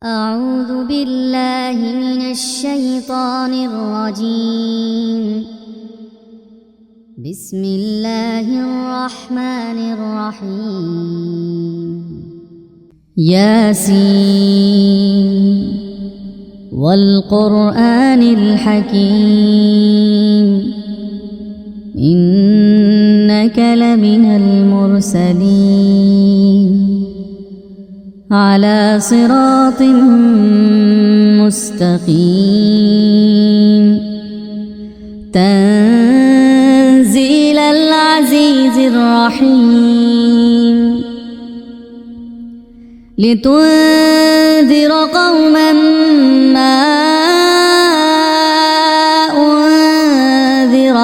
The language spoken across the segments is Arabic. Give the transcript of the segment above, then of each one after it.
أعوذ بالله من الشيطان الرجيم. بسم الله الرحمن الرحيم. ياسين والقرآن الحكيم إنك لمن المرسلين على صراط مستقيم تنزيل العزيز الرحيم لتنذر قوما ما أنذر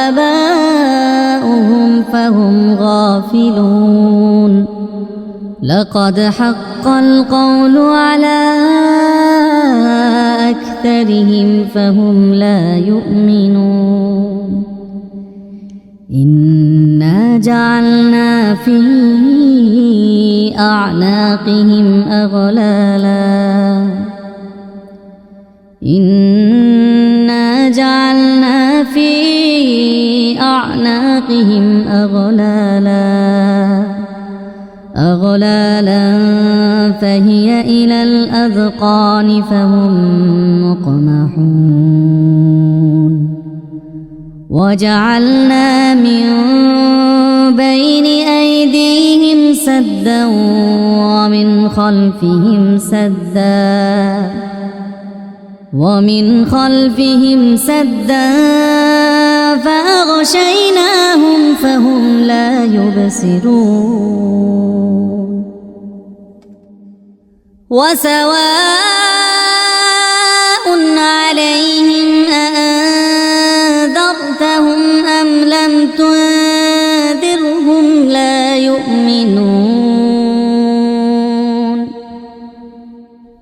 آباؤهم فهم غافلون. لقد حق القول على أكثرهم فهم لا يؤمنون. إنا جعلنا في أعناقهم أغلالا إنا جعلنا في أعناقهم أغلالا فهي إلى الأذقان فهم مقمحون. وجعلنا من بين أيديهم سدا ومن خلفهم سدا فأغشيناهم فهم لا يبصرون. وسواء عليهم أأنذرتهم أم لم تنذرهم لا يؤمنون.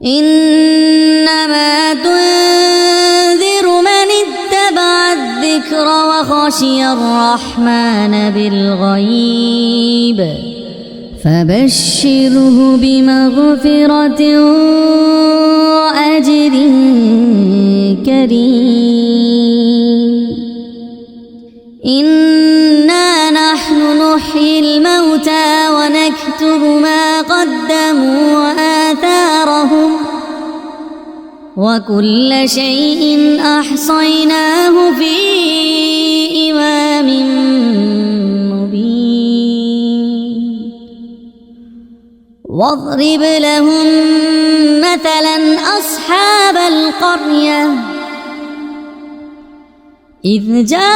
إنما تنذر من اتبع الذكر وخشي الرحمن بالغيب فبشره بمغفرة وأجر كريم. إنا نحن نحيي الموتى ونكتب ما قدموا وآثارهم وكل شيء أحصيناه في إمام مبين. واضرب لهم مثلا أصحاب القرية إذ جاءها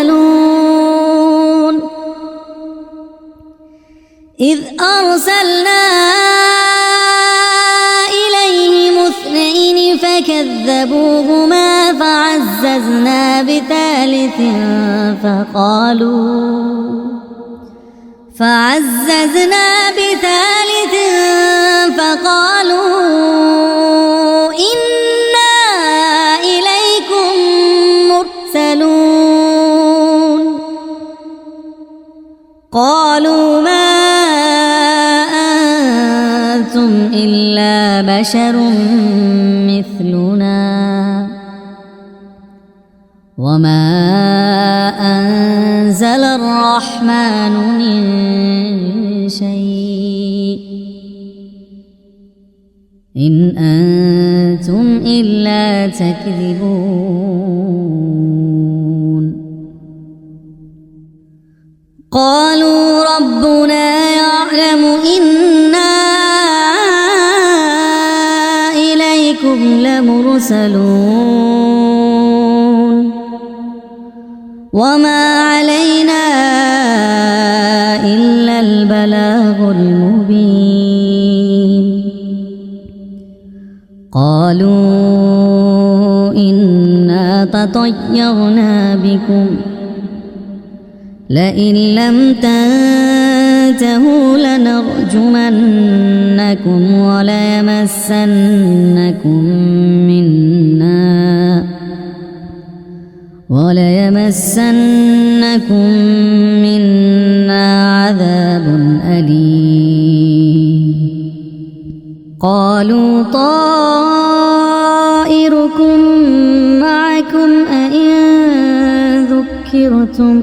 المرسلون إذ أرسلنا إليهم اثنين فكذبوهما فعززنا بثالث فقالوا إنا إليكم مرسلون. قالوا ما أنتم إلا بشر مثلنا وما أنزل الرحمن من شيء إن أنتم إلا تكذبون. قالوا ربنا يعلم إنا إليكم لمرسلون وما علينا إلا البلاغ المبين. قالوا إنا تطيرنا بكم لئن لم تنتهوا لنرجمنكم وليمسنكم منا عذاب أليم. قالوا طائركم معكم أئن ذكرتم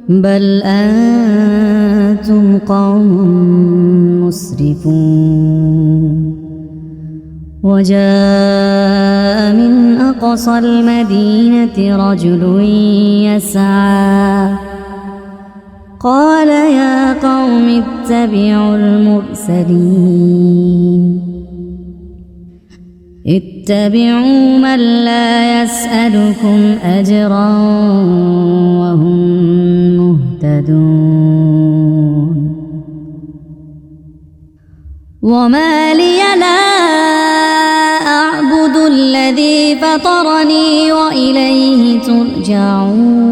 بل أنتم قوم مسرفون وجاء من أقصى المدينة رجل يسعى قال يا قوم اتبعوا المرسلين اتبعوا من لا يسألكم أجرا وهم مهتدون وما لي لا أعبد الذي فطرني وإليه ترجعون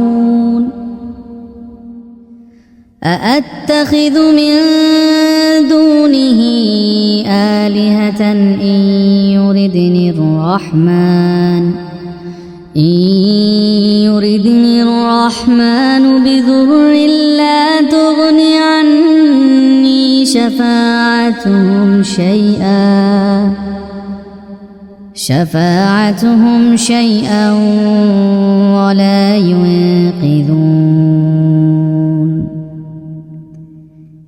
أأتخذ من دونه آلهة إن يردني الرحمن بضر لا تغن عني شفاعتهم شيئا ولا ينقذون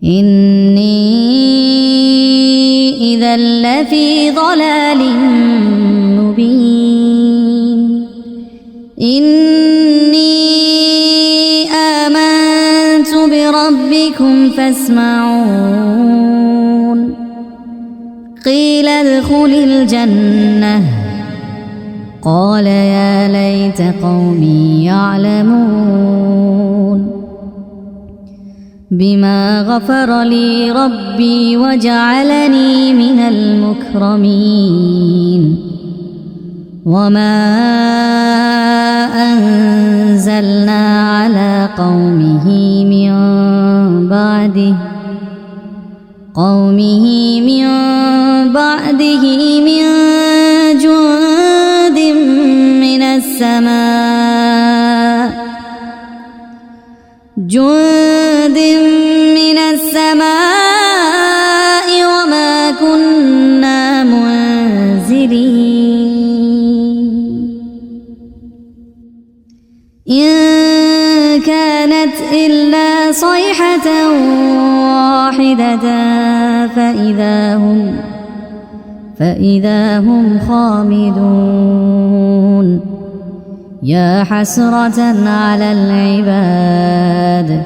إني إذا لفي ضلال مبين إني آمنت بربكم فاسمعون قيل ادخل الجنة قال يا ليت قومي يعلمون بما غفر لي ربي وجعلني من المكرمين وما أنزلنا على قومه من بعده من جند من السماء وما كنا منزلين إن كانت إلا صيحة واحدة فإذا هم خامدون يا حسرة على العباد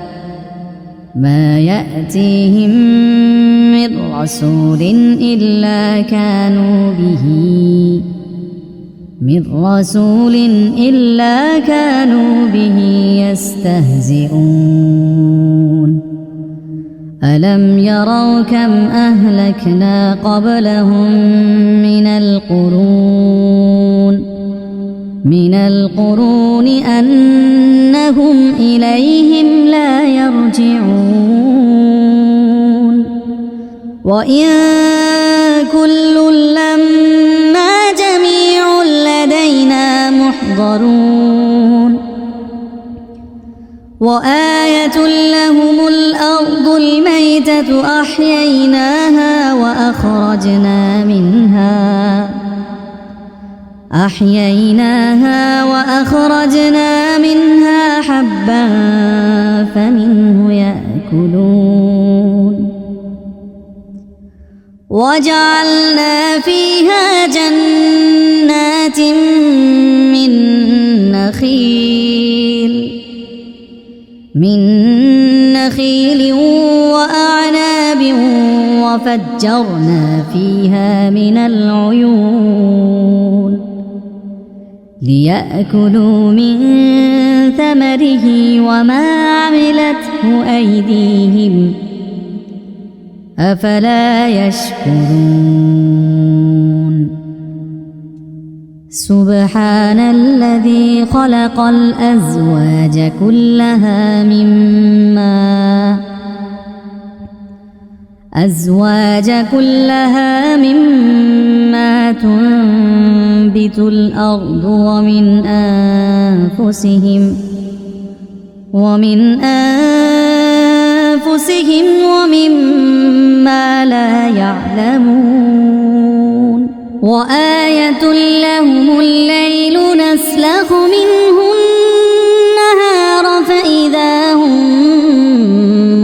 ما يأتيهم من رسول إلا كانوا به يستهزئون ألم يروا كم أهلكنا قبلهم من القرون أنهم إليهم لا يرجعون وإن كل لما جميع لدينا محضرون وآية لهم الأرض الميتة أحييناها وأخرجنا منها حبا فمنه يأكلون وجعلنا فيها جنات من نخيل وأعناب وفجرنا فيها من العيون ليأكلوا من ثمره وما عملته أيديهم أفلا يشكرون سبحان الذي خلق الأزواج كلها مما تنبت الأرض ومن أنفسهم ومما لا يعلمون وآية لهم الليل نسلخ منه النهار فإذا هم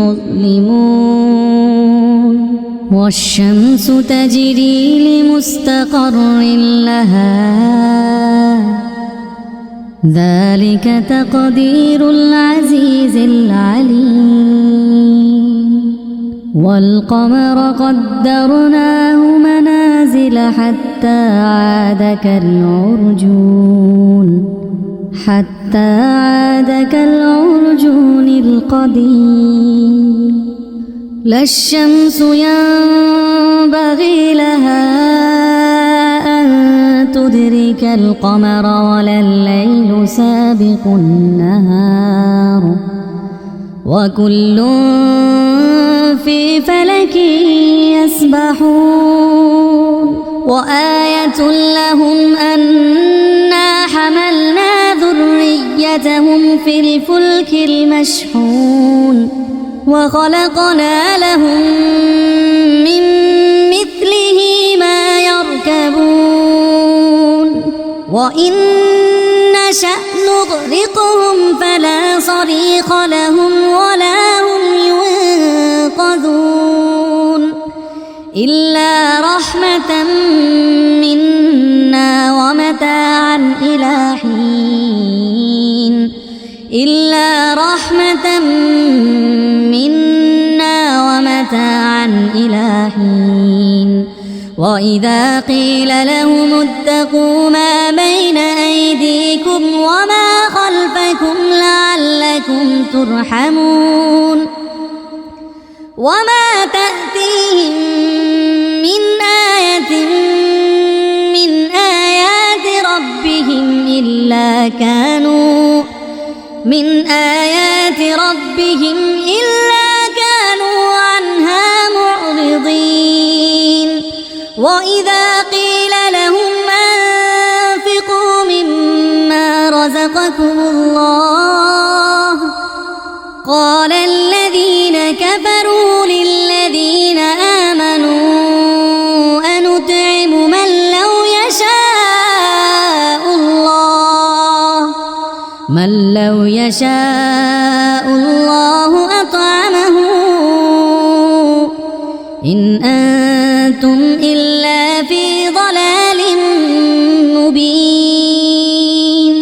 مظلمون والشمس تجري لمستقر لها ذلك تقدير العزيز العليم والقمر قدرناه منازل حتى عاد كالعرجون القديم لا الشمس ينبغي لها أن تدرك القمر ولا الليل سابق النهار وكل في فلك يسبحون وآية لهم أنا حملنا ذريتهم في الفلك المشحون وخلقنا لهم من مثله ما يركبون وإن نشأ نغرقهم فلا صريخ لهم ولا هم ينقذون إلا رحمة منا ومتاعا إلى حين وإذا قيل لهم اتقوا ما بين أيديكم وما خلفكم لعلكم ترحمون وما تأتيهم من آية من آيات ربهم إلا كانوا عنها معرضين وإذا قيل لهم أنفقوا مما رزقكم الله قال الذين كفروا للذين آمنوا أنطعم من لو يشاء الله أطعمه إن أنتم إلا في ضلال مبين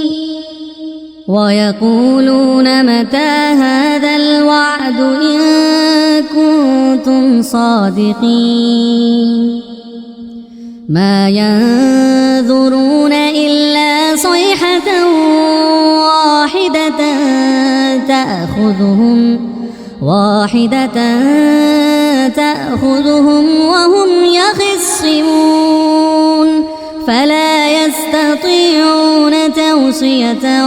ويقولون متى هذا الوعد إن كنتم صادقين ما ينظرون إلا صيحة واحدة تأخذهم وهم يخصمون فلا يستطيعون توصية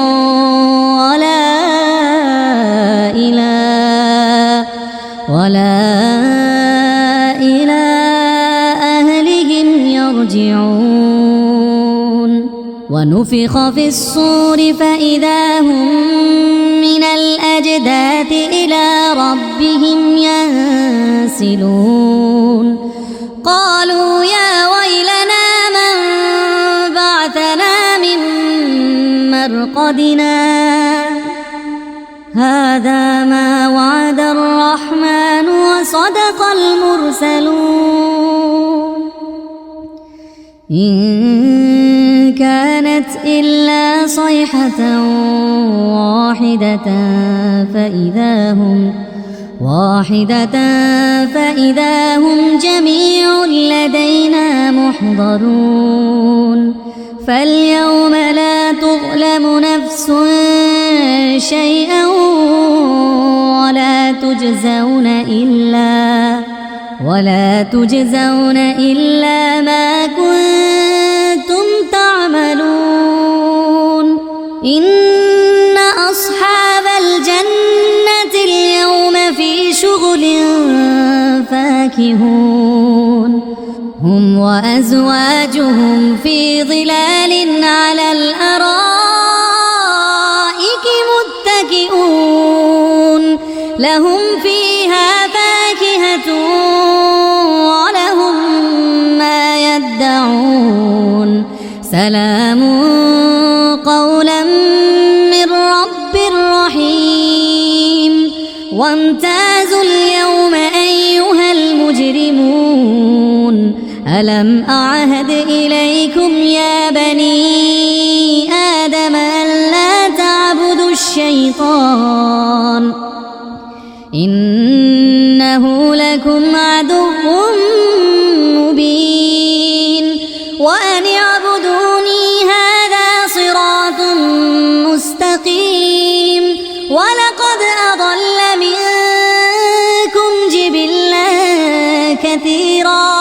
ولا إلى أهلهم يرجعون ونفخ في الصور فإذا هم من الأجداث إلى ربهم ينسلون قالوا يا ويلنا من بعثنا من مرقدنا هذا ما وعد الرحمن وصدق المرسلون إن كانت إلا صيحة فإذا هم جميع لدينا محضرون فاليوم لا تظلم نفس شيئا ولا تجزون إلا ما كنتم تعملون إن أصحاب الجنة اليوم في شغل فاكهون هم وأزواجهم في ظلال على الأرائك متكئون لهم فيها فاكهة ولهم ما يدعون سلام قولا من رب رحيم وامتازوا اليوم أيها المجرمون ألم أعهد إليكم يا بني آدم ألا تعبدوا الشيطان إنه لكم عدو مبين وأن اعبدوني هذا صراط مستقيم ولقد أضل منكم جبلا كثيرا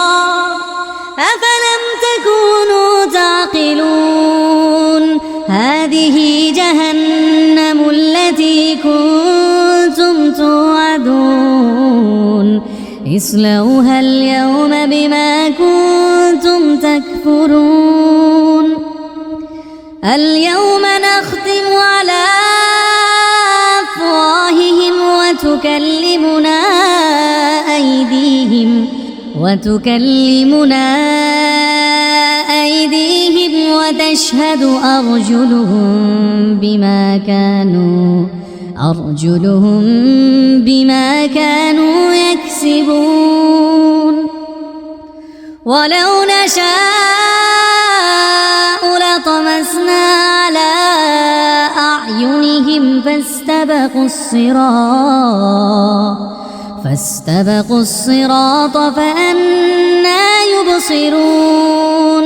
أفلم تكونوا تعقلون هذه جهنم التي كنتم توعدون اصلوها اليوم بما كنتم تكفرون اليوم نختم على أفواههم وتكلمنا أيديهم وتشهد أرجلهم بما كانوا يكسبون ولو نشاء لطمسنا على أعينهم فاستبقوا الصراط فأنى يبصرون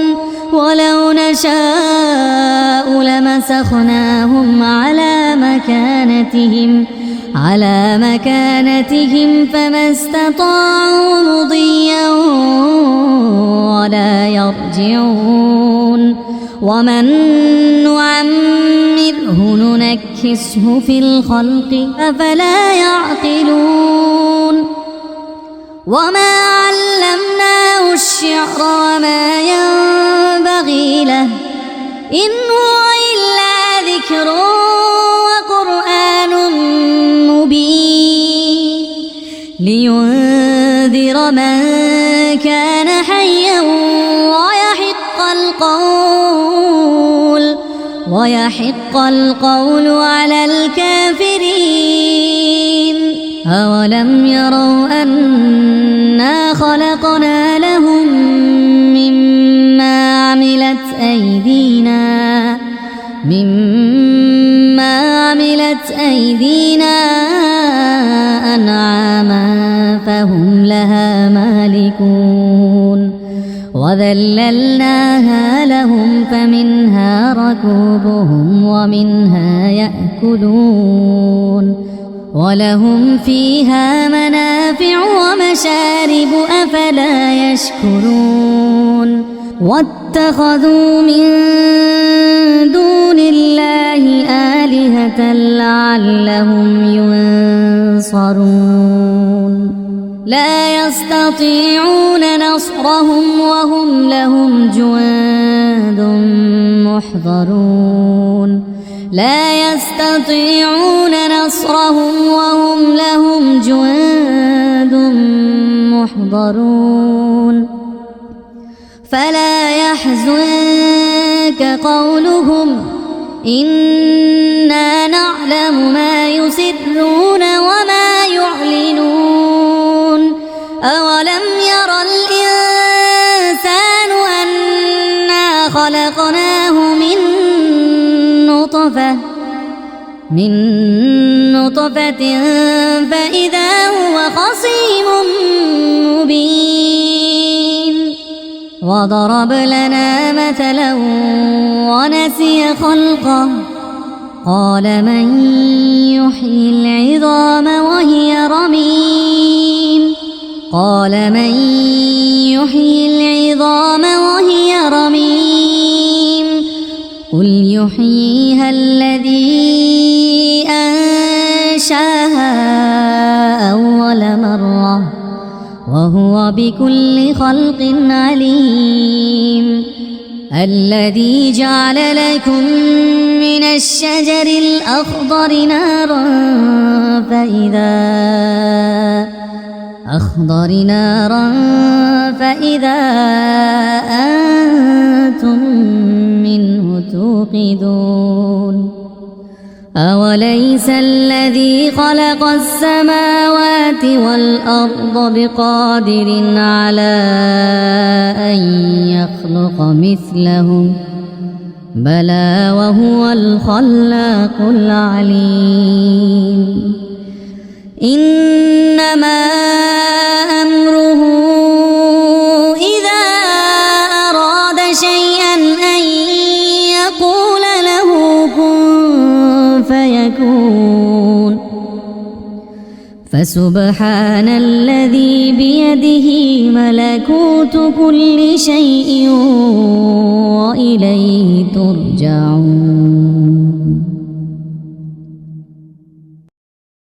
ولو نشاء لمسخناهم على مكانتهم فما استطاعوا مضيا ولا يرجعون ومن نعمره ننكسه في الخلق أفلا يعقلون وما علمناه الشعر وما ينبغي له إن هو إلا ذكر وقرآن مبين لينذر من كان حيا ويحق القول على الكافرين أولم يروا أنا خلقنا لهم مما عملت أيدينا أنعاما فهم لها مالكون وذللناها لهم فمنها ركوبهم ومنها يأكلون ولهم فيها منافع ومشارب أفلا يشكرون واتخذوا من دون الله آلهة لعلهم ينصرون لا يستطيعون نصرهم وهم لهم جند محضرون فلا يحزنك قولهم إنا نعلم ما يسرون وما يعلنون أولم ير الإنسان أنا خلقناه من نطفة فإذا هو خصيم مبين وضرب لنا مثلا ونسي خلقه قال من يحيي العظام وهي رميم قل يحييها الذي أنشاها أول مرة وهو بكل خلق عليم الذي جعل لكم من الشجر الأخضر نارا فإذا أنتم توقدون أوليس الذي خلق السماوات والأرض بقادر على أن يخلق مثلهم بلى وهو الخلاق العليم إنما أمره إذا أراد شيئا أن يقول له كن فيكون فسبحان الذي بيده ملكوت كل شيء وإليه ترجعون